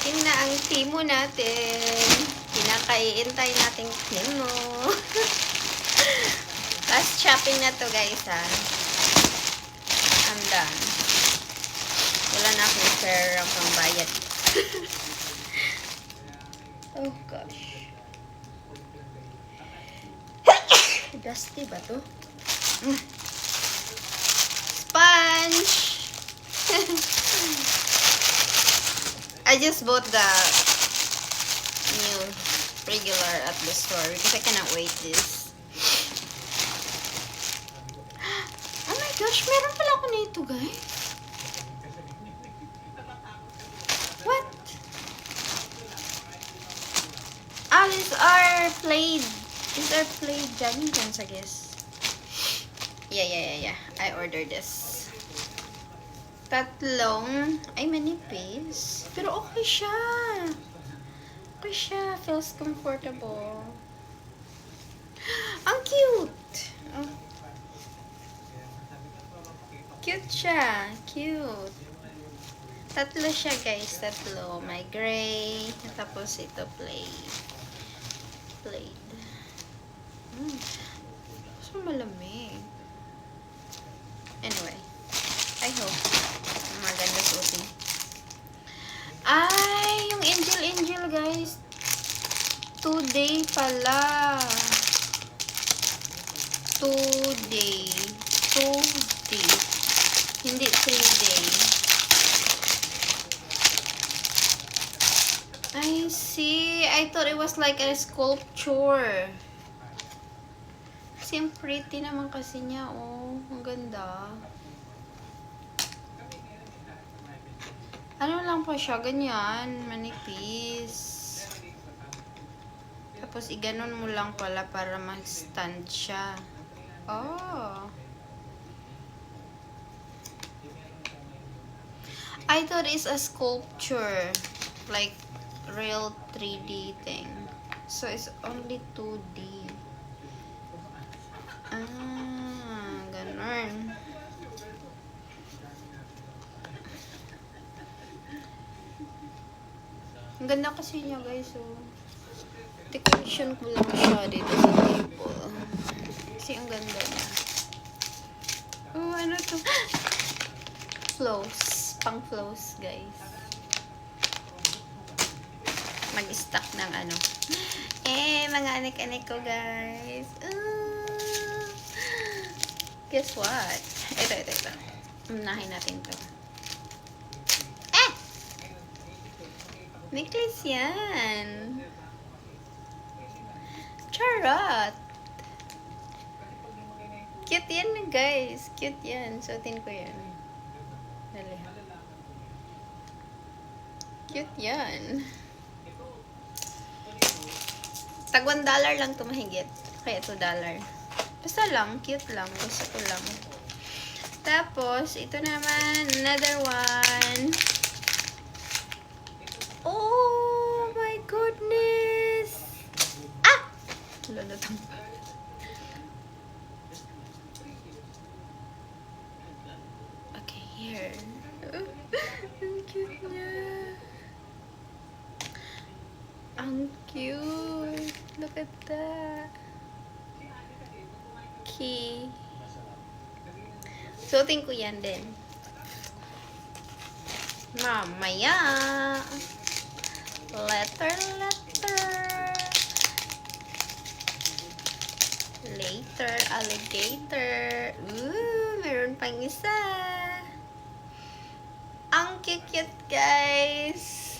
Dumating na ang timo natin. Pinakaintay nating timo. Last shopping na to, guys, ha. I'm done. Wala na akong pera pang bayad. Oh, gosh. Dusty ba to? Sponge! I just bought the new regular at the store because I cannot wait this. Oh my gosh, meron pala ako nito, guys. What? Ah, these are played. These are played Johnny-Cons, I guess. Yeah. I ordered this. Tatlong, ay manipis. Pero okay siya. Okay siya. Feels comfortable. Ang cute. Oh. Cute siya. Cute. Tatlo siya, guys. Tatlo. May gray. Tapos ito plaid. So malamig. Anyway. I hope maganda suotin. Ay, yung Angel, guys. 2-day pala. 2-day. Hindi 3-day. I see. I thought it was like a sculpture. Kasi ang pretty naman kasi niya. Oh, ang ganda. Ano lang po siya, ganyan, manipis. Tapos iganon mo lang pala para mag-stand siya. Oh. I thought it's a sculpture, like real 3D thing. So it's only 2D. Ah, ganon. Ang ganda kasi niya, guys, oh. Decoration ko lang siya dito sa table. Kasi ang ganda niya. Oh, ano to? Flows. Pang flows, guys. Mag-stock ng ano. Mga anik-anik ko, guys. Guess what? Ito. Unahin natin to. Necklace yan. Charot. Cute yan, guys. Cute yan. Suotin ko yan. Dali. Cute yan. Tag $1 lang to mahigit. Kaya $2. Basta lang. Cute lang. Gusto ko lang. Tapos, ito naman. Another one. Oh my goodness! Ah! Lulutang pa. Okay, here. Ang cute niya. Ang cute. Look at that. Key. Suotin ko yan din. Mamaya. Letter. Later, alligator. Ooh, meron pang isa. Ang cute, guys.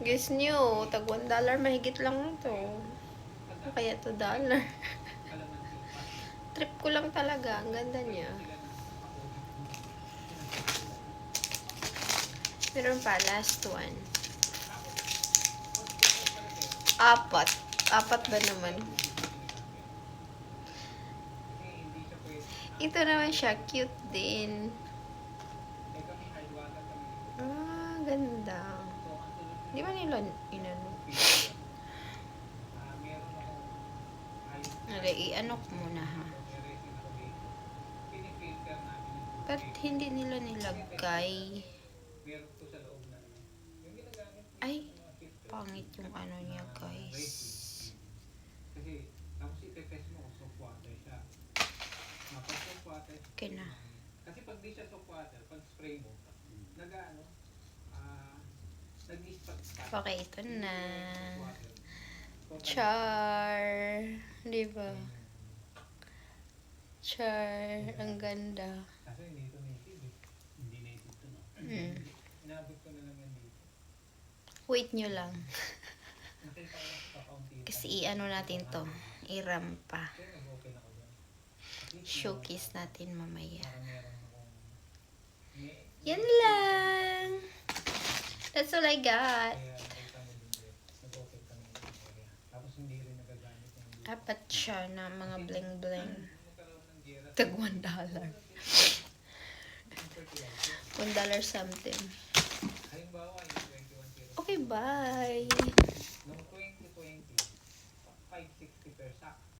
Guess nyo, tag $1 mahigit lang ito. Kaya $2. Trip ko lang talaga. Ang ganda niya. Meron pa, last one. Apat ba naman? Ito naman siya, cute din. Ah, ganda. Di ba nila inano? I-ano ko muna, ha? Ba't hindi nila nilagay? Ay, pangit yung ano niya, guys. Kasi, tapos ipepes mo kung soap water siya. Pag soap water, Okay na. kasi pag di siya soap water, pag spray mo, nag-ispat-spat. Okay, ito na. Char. Diba? Char. Ang ganda. Kasi hindi ito native eh. Hindi native ito, no? Inabot ko na lang yan dito. Wait nyo lang. Nakita ko sa kaunti. Kasi i-ano natin to. I-rampa. Kaya nag-open ako doon. Showcase natin mamaya. Parang meron akong... Yan lang. That's all I got. Kaya nakita mo din din. Nag-open kami ng area. Tapos hindi rin nagagamit yung... Apat siya na mga bling-bling. Magkaroon ng gera. Tag $1. $1 something. Halimbawa, yung 21 kilo. Okay, bye.